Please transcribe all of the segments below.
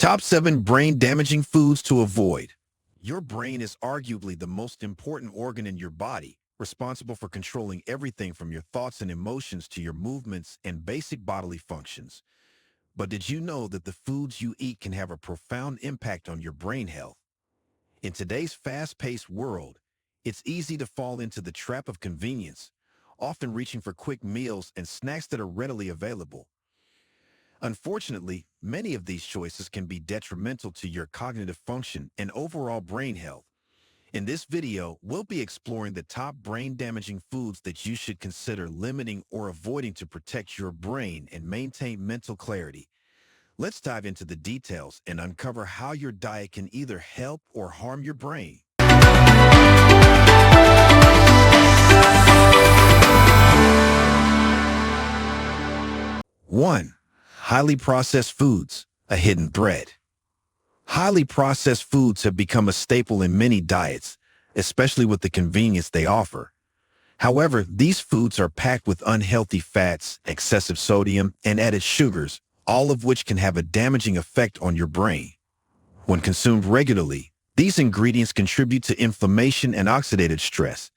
Top 7 brain-damaging foods to avoid. Your brain is arguably the most important organ in your body, responsible for controlling everything from your thoughts and emotions to your movements and basic bodily functions. But did you know that the foods you eat can have a profound impact on your brain health? In today's fast-paced world, it's easy to fall into the trap of convenience, often reaching for quick meals and snacks that are readily available. Unfortunately, many of these choices can be detrimental to your cognitive function and overall brain health. In this video, we'll be exploring the top brain-damaging foods that you should consider limiting or avoiding to protect your brain and maintain mental clarity. Let's dive into the details and uncover how your diet can either help or harm your brain. 1. Highly processed foods, a hidden threat. Highly processed foods have become a staple in many diets, especially with the convenience they offer. However, these foods are packed with unhealthy fats, excessive sodium, and added sugars, all of which can have a damaging effect on your brain. When consumed regularly, these ingredients contribute to inflammation and oxidative stress,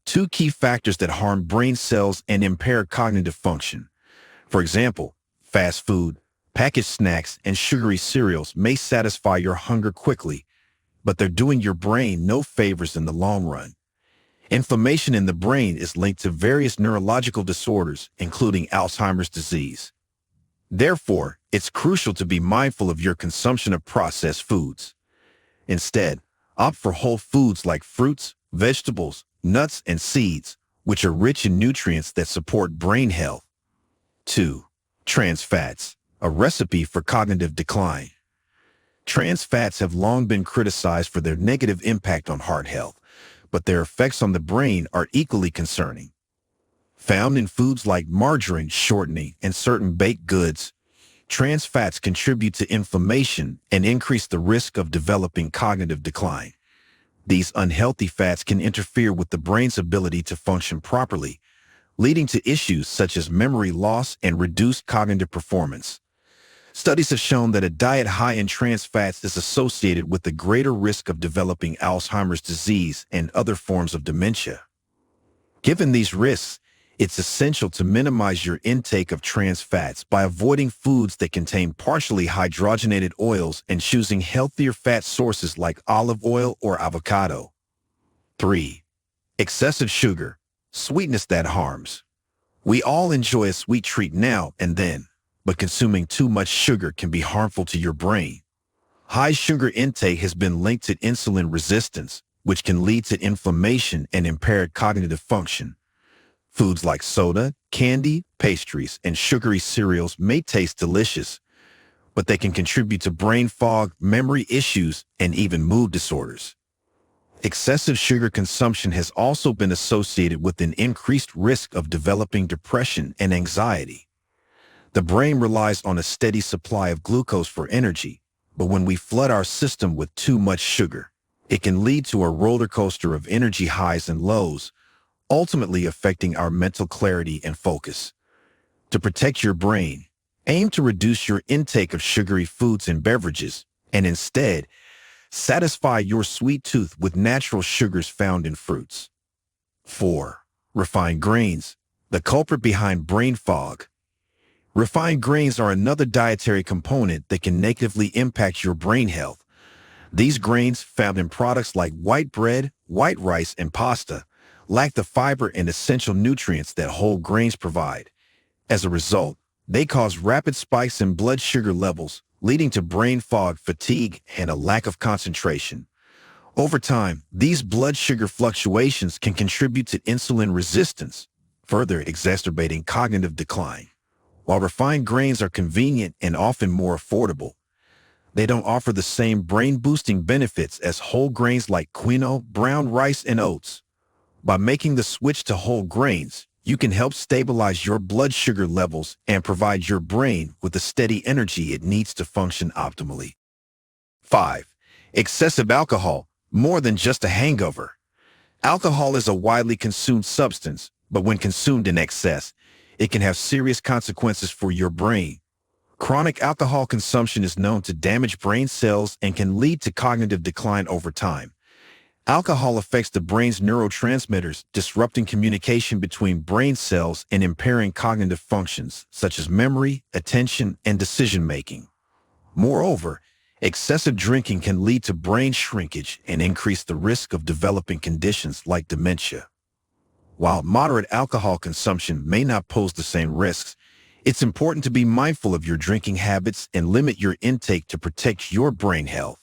two key factors that harm brain cells and impair cognitive function. For example, fast food, packaged snacks, and sugary cereals may satisfy your hunger quickly, but they're doing your brain no favors in the long run. Inflammation in the brain is linked to various neurological disorders, including Alzheimer's disease. Therefore, it's crucial to be mindful of your consumption of processed foods. Instead, opt for whole foods like fruits, vegetables, nuts, and seeds, which are rich in nutrients that support brain health. 2. Trans fats, a recipe for cognitive decline. Trans fats have long been criticized for their negative impact on heart health, but their effects on the brain are equally concerning. Found in foods like margarine, shortening, and certain baked goods, trans fats contribute to inflammation and increase the risk of developing cognitive decline. These unhealthy fats can interfere with the brain's ability to function properly, leading to issues such as memory loss and reduced cognitive performance. Studies have shown that a diet high in trans fats is associated with a greater risk of developing Alzheimer's disease and other forms of dementia. Given these risks, it's essential to minimize your intake of trans fats by avoiding foods that contain partially hydrogenated oils and choosing healthier fat sources like olive oil or avocado. 3. Excessive sugar, sweetness that harms. We all enjoy a sweet treat now and then, but consuming too much sugar can be harmful to your brain. High sugar intake has been linked to insulin resistance, which can lead to inflammation and impaired cognitive function. Foods like soda, candy, pastries, and sugary cereals may taste delicious, but they can contribute to brain fog, memory issues, and even mood disorders. Excessive sugar consumption has also been associated with an increased risk of developing depression and anxiety. The brain relies on a steady supply of glucose for energy, but when we flood our system with too much sugar, it can lead to a roller coaster of energy highs and lows, ultimately affecting our mental clarity and focus. To protect your brain, aim to reduce your intake of sugary foods and beverages, and instead, satisfy your sweet tooth with natural sugars found in fruits. 4. Refined grains, the culprit behind brain fog. Refined grains are another dietary component that can negatively impact your brain health. These grains, found in products like white bread, white rice, and pasta, lack the fiber and essential nutrients that whole grains provide. As a result, they cause rapid spikes in blood sugar levels, leading to brain fog, fatigue, and a lack of concentration. Over time, these blood sugar fluctuations can contribute to insulin resistance, further exacerbating cognitive decline. While refined grains are convenient and often more affordable, they don't offer the same brain-boosting benefits as whole grains like quinoa, brown rice, and oats. By making the switch to whole grains, you can help stabilize your blood sugar levels and provide your brain with the steady energy it needs to function optimally. 5. Excessive alcohol, more than just a hangover. Alcohol is a widely consumed substance, but when consumed in excess, it can have serious consequences for your brain. Chronic alcohol consumption is known to damage brain cells and can lead to cognitive decline over time. Alcohol affects the brain's neurotransmitters, disrupting communication between brain cells and impairing cognitive functions, such as memory, attention, and decision-making. Moreover, excessive drinking can lead to brain shrinkage and increase the risk of developing conditions like dementia. While moderate alcohol consumption may not pose the same risks, it's important to be mindful of your drinking habits and limit your intake to protect your brain health.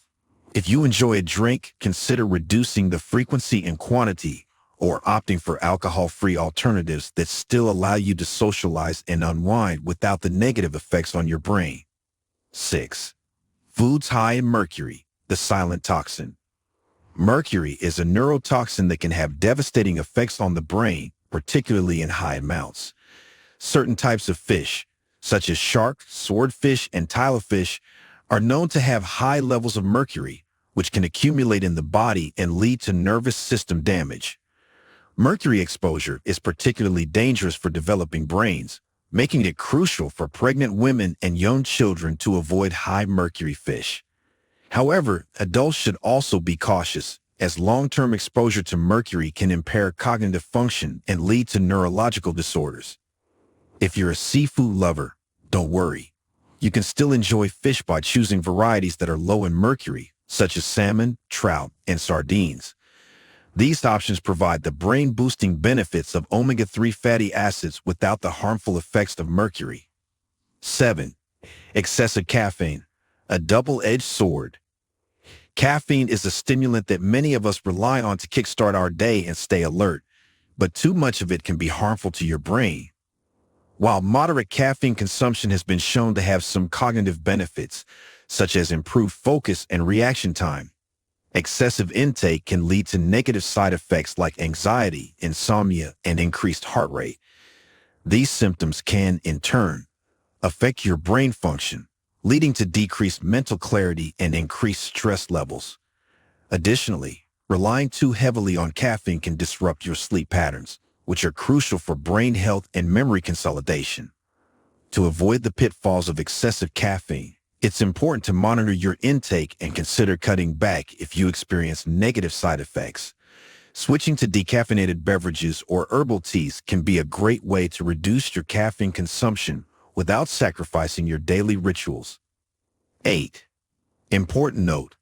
If you enjoy a drink, consider reducing the frequency and quantity or opting for alcohol-free alternatives that still allow you to socialize and unwind without the negative effects on your brain. 6. Foods high in mercury, the silent toxin. Mercury is a neurotoxin that can have devastating effects on the brain, particularly in high amounts. Certain types of fish, such as shark, swordfish, and tilefish, are known to have high levels of mercury, which can accumulate in the body and lead to nervous system damage. Mercury exposure is particularly dangerous for developing brains, making it crucial for pregnant women and young children to avoid high mercury fish. However, adults should also be cautious, as long-term exposure to mercury can impair cognitive function and lead to neurological disorders. If you're a seafood lover, don't worry. You can still enjoy fish by choosing varieties that are low in mercury, such as salmon, trout, and sardines. These options provide the brain-boosting benefits of omega-3 fatty acids without the harmful effects of mercury. 7. Excessive caffeine, a double-edged sword. Caffeine is a stimulant that many of us rely on to kickstart our day and stay alert, but too much of it can be harmful to your brain. While moderate caffeine consumption has been shown to have some cognitive benefits, such as improved focus and reaction time, excessive intake can lead to negative side effects like anxiety, insomnia, and increased heart rate. These symptoms can, in turn, affect your brain function, leading to decreased mental clarity and increased stress levels. Additionally, relying too heavily on caffeine can disrupt your sleep patterns, which are crucial for brain health and memory consolidation. To avoid the pitfalls of excessive caffeine, it's important to monitor your intake and consider cutting back if you experience negative side effects. Switching to decaffeinated beverages or herbal teas can be a great way to reduce your caffeine consumption without sacrificing your daily rituals. 8. Important note: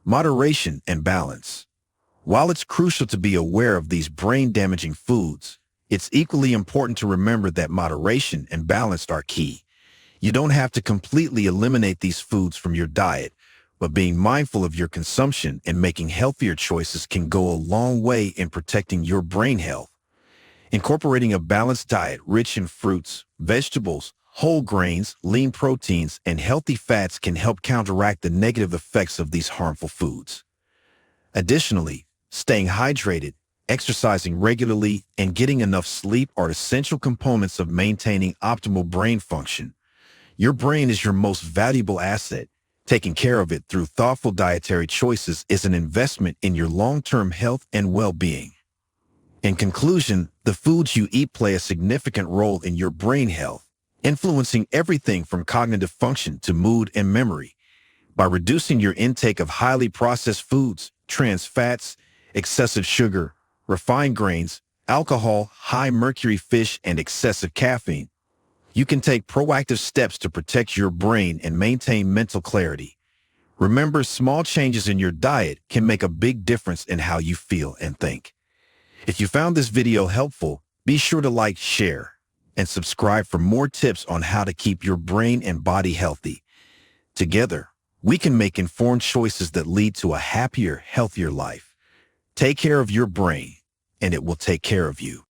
moderation and balance. While it's crucial to be aware of these brain-damaging foods, it's equally important to remember that moderation and balance are key. You don't have to completely eliminate these foods from your diet, but being mindful of your consumption and making healthier choices can go a long way in protecting your brain health. Incorporating a balanced diet rich in fruits, vegetables, whole grains, lean proteins, and healthy fats can help counteract the negative effects of these harmful foods. Additionally, staying hydrated, exercising regularly, and getting enough sleep are essential components of maintaining optimal brain function. Your brain is your most valuable asset. Taking care of it through thoughtful dietary choices is an investment in your long-term health and well-being. In conclusion, the foods you eat play a significant role in your brain health, influencing everything from cognitive function to mood and memory. By reducing your intake of highly processed foods, trans fats, excessive sugar, refined grains, alcohol, high mercury fish, and excessive caffeine, you can take proactive steps to protect your brain and maintain mental clarity. Remember, small changes in your diet can make a big difference in how you feel and think. If you found this video helpful, be sure to like, share, and subscribe for more tips on how to keep your brain and body healthy. Together, we can make informed choices that lead to a happier, healthier life. Take care of your brain, and it will take care of you.